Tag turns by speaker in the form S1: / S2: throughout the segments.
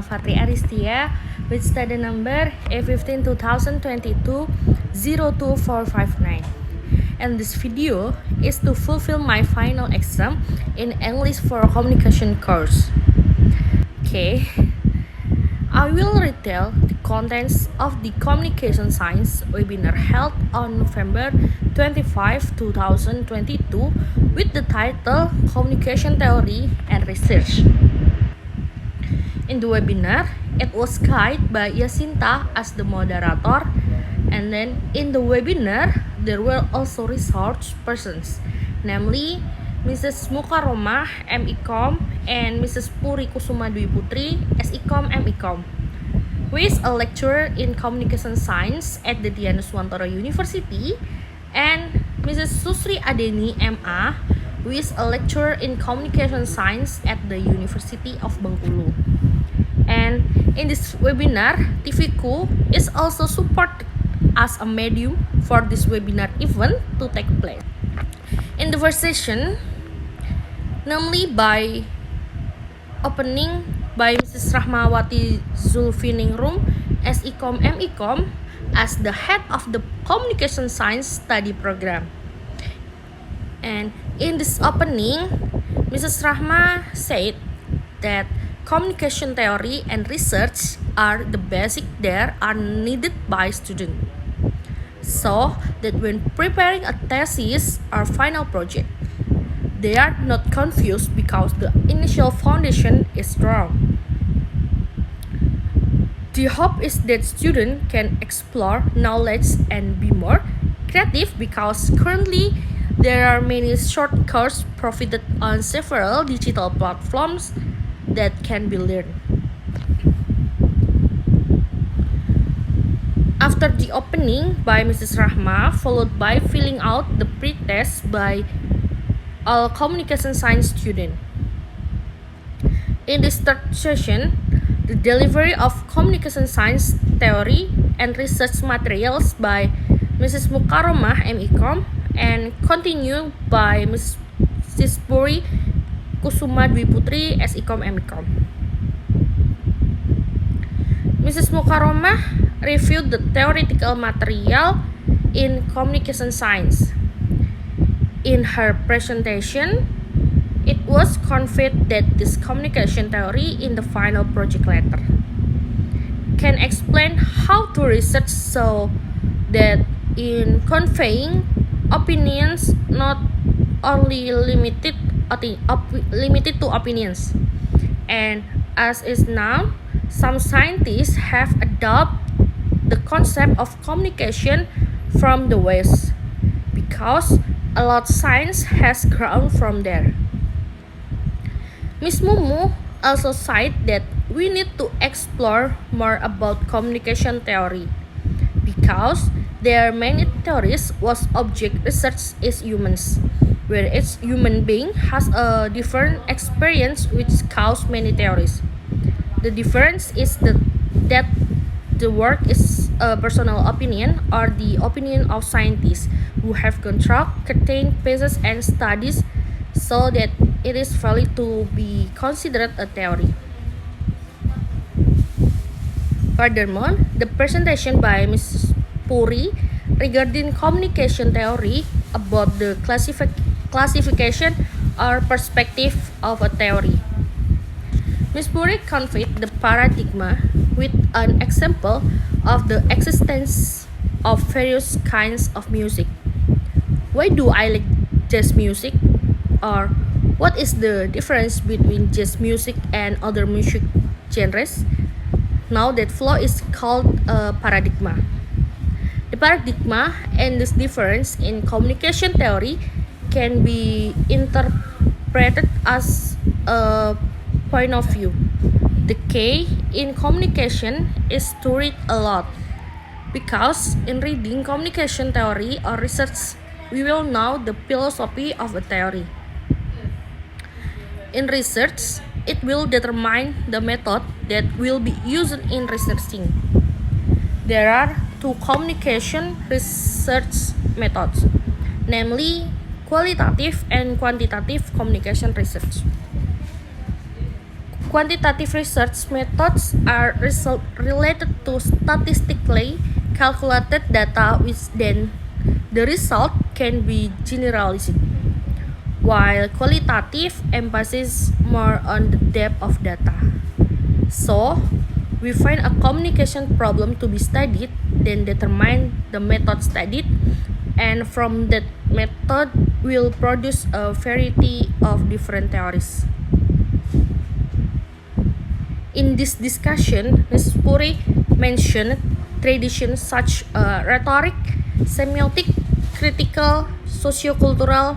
S1: Novarti Aristia with study number A15 2022 02459. And this video is to fulfill my final exam in English for Communication course. Okay, I will retell the contents of the Communication Science webinar held on November 25, 2022 with the title Communication Theory and Research. In the webinar, it was guided by Yasinta as the moderator, and then in the webinar, there were also research persons, namely Mrs. Mukaromah, MECOM, and Mrs. Puri Kusuma Dwi Putri, SECOM, MECOM, who is a lecturer in Communication Science at the Dian Nuswantara University, and Mrs. Susri Adeni, MA, who is a lecturer in Communication Science at the University of Bengkulu. And in this webinar, TVku is also supported as a medium for this webinar event to take place. In the first session, namely by opening by Mrs. Rahmawati Zulfiningrum, SECOM MECOM, as the head of the Communication Science Study Program. And in this opening, Mrs. Rahma said that communication theory and research are the basic that are needed by students, so that when preparing a thesis or final project, they are not confused because the initial foundation is strong. The hope is that students can explore knowledge and be more creative, because currently there are many short courses provided on several digital platforms that can be learned. After the opening by Mrs. Rahma, followed by filling out the pre-test by all communication science students. In this third session, the delivery of communication science theory and research materials by Mrs. Mukaromah, MECOM, and continued by Mrs. Puri Kusuma Dwi Putri, SECOM, MECOM. Mrs. Mukaromah reviewed the theoretical material in communication science. In her presentation, it was conveyed that this communication theory in the final project letter can explain how to research, so that in conveying opinions not only limited to opinions. And as is now, some scientists have adopted the concept of communication from the West, because a lot of science has grown from there. Ms. Mumu also said that we need to explore more about communication theory, because there are many theories whose object research is humans, where each human being has a different experience which causes many theories. The difference is that the work is a personal opinion or the opinion of scientists who have contained pieces and studies, so that it is valid to be considered a theory. Furthermore, the presentation by Mrs. Puri regarding communication theory about the classification or perspective of a theory. Ms. Puri conveyed the paradigm with an example of the existence of various kinds of music. Why do I like jazz music? Or what is the difference between jazz music and other music genres? Now that flow is called a paradigm. The paradigm and this difference in communication theory can be interpreted as a point of view. The key in communication is to read a lot, because in reading communication theory or research, we will know the philosophy of a theory. In research, it will determine the method that will be used in researching. There are two communication research methods, namely qualitative and quantitative communication research. Quantitative research methods are related to statistically calculated data, which then the result can be generalized, while qualitative emphasizes more on the depth of data. So, we find a communication problem to be studied, then determine the method studied, and from that method we'll produce a variety of different theories. In this discussion, Ms. Puri mentioned traditions such as rhetoric, semiotic, critical, sociocultural,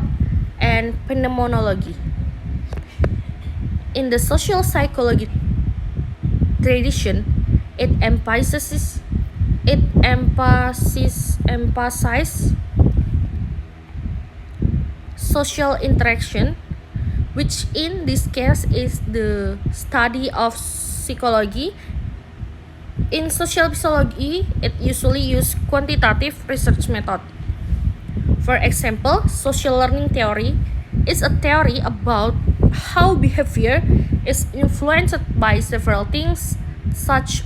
S1: and phenomenology. In the social psychology tradition, it emphasizes social interaction, which in this case is the study of psychology. In social psychology, it usually uses quantitative research method. For example, social learning theory is a theory about how behavior is influenced by several things such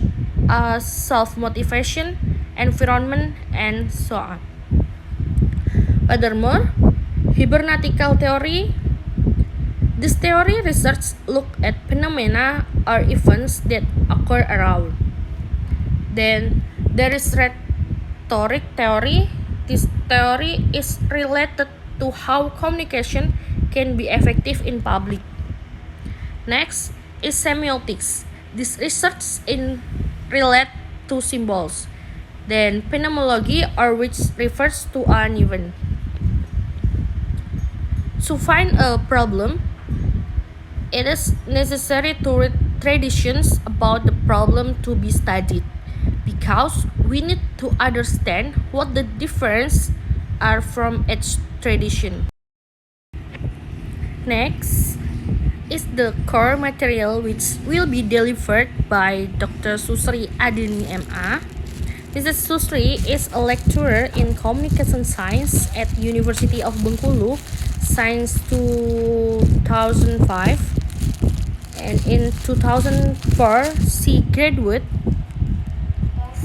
S1: as self-motivation, environment, and so on. Furthermore, hybernatical theory. This theory research look at phenomena or events that occur around. Then there is rhetoric theory. This theory is related to how communication can be effective in public. Next is semiotics. This research relate to symbols. Then phenomenology, or which refers to an event. To find a problem, it is necessary to read traditions about the problem to be studied, because we need to understand what the differences are from each tradition. Next is the core material, which will be delivered by Dr. Susri Adeni MA. Mrs. Susri is a lecturer in communication science at University of Bengkulu since 2005, and in 2004 she graduated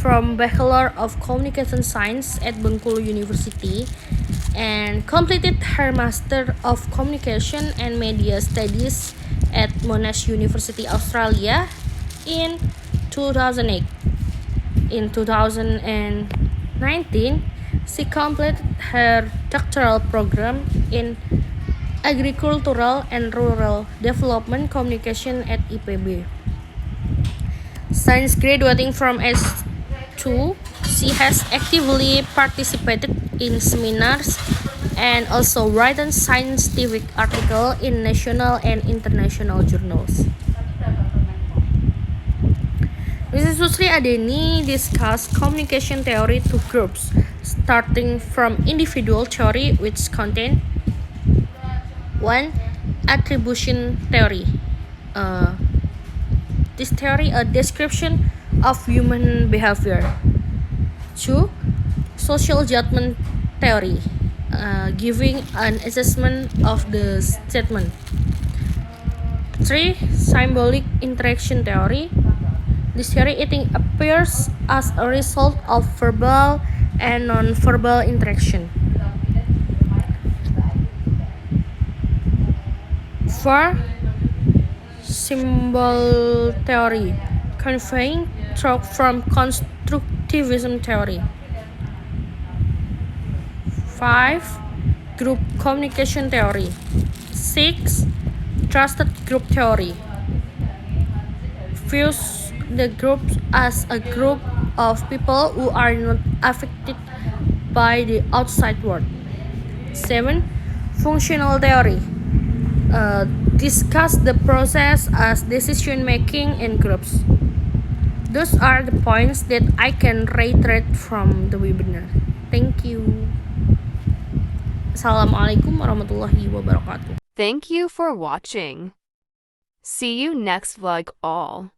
S1: from Bachelor of Communication Science at Bengkulu University and completed her Master of Communication and Media Studies at Monash University, Australia in 2008. In 2019, she completed her doctoral program in Agricultural and Rural Development Communication at IPB. Since graduating from S2, she has actively participated in seminars and also written scientific articles in national and international journals. Mrs. Susri Adeni discussed communication theory to groups, starting from individual theory, which contain 1. Attribution theory. This theory a description of human behavior. 2. Social judgment theory, giving an assessment of the statement. 3. Symbolic interaction theory. This theory appears as a result of verbal and non-verbal interaction. 4. Symbol theory, conveying thought from constructivism theory. 5. Group communication theory. 6. Trusted group theory, views the group as a group of people who are not affected by the outside world. 7. Functional theory, discuss the process as decision making in groups. Those are the points that I can reiterate from the webinar. Thank you. Assalamualaikum warahmatullahi wabarakatuh.
S2: Thank you for watching. See you next vlog all.